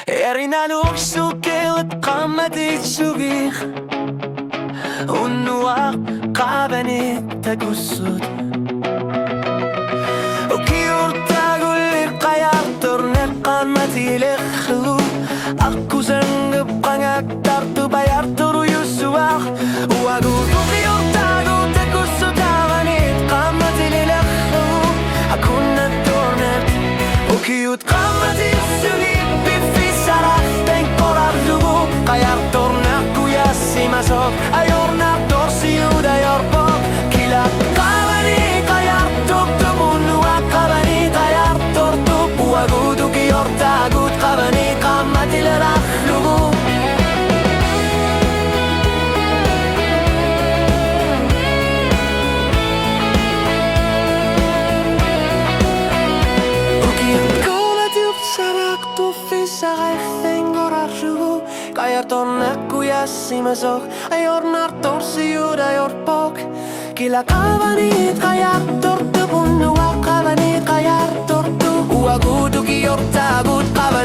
Erinaluk sukelet qamati sugih Unnuaq qabanit tagusud Ukiurtagullir qayartornet qamati lekhlu Akkusengep qangak tartu bayartoru yusuaq Uagudu kiurtagu tagusud qabanit qamati lekhlu Akunnet tornet Ukiut qamati sugih Masok ayornak torsiud ayorpok Kila qabani qayartok tubunua qabani qayartortuk Uagudu kiyortagut qabani qammatilarahlugu Ukiyat kolatiup saraktu fisarefengorarlugu Qayartornak kuyasimasok ayornar torsiud ayorpok Kila qabanit qayartortu bunnuaq qabani qayartortu Uagudu kiyortagut qabani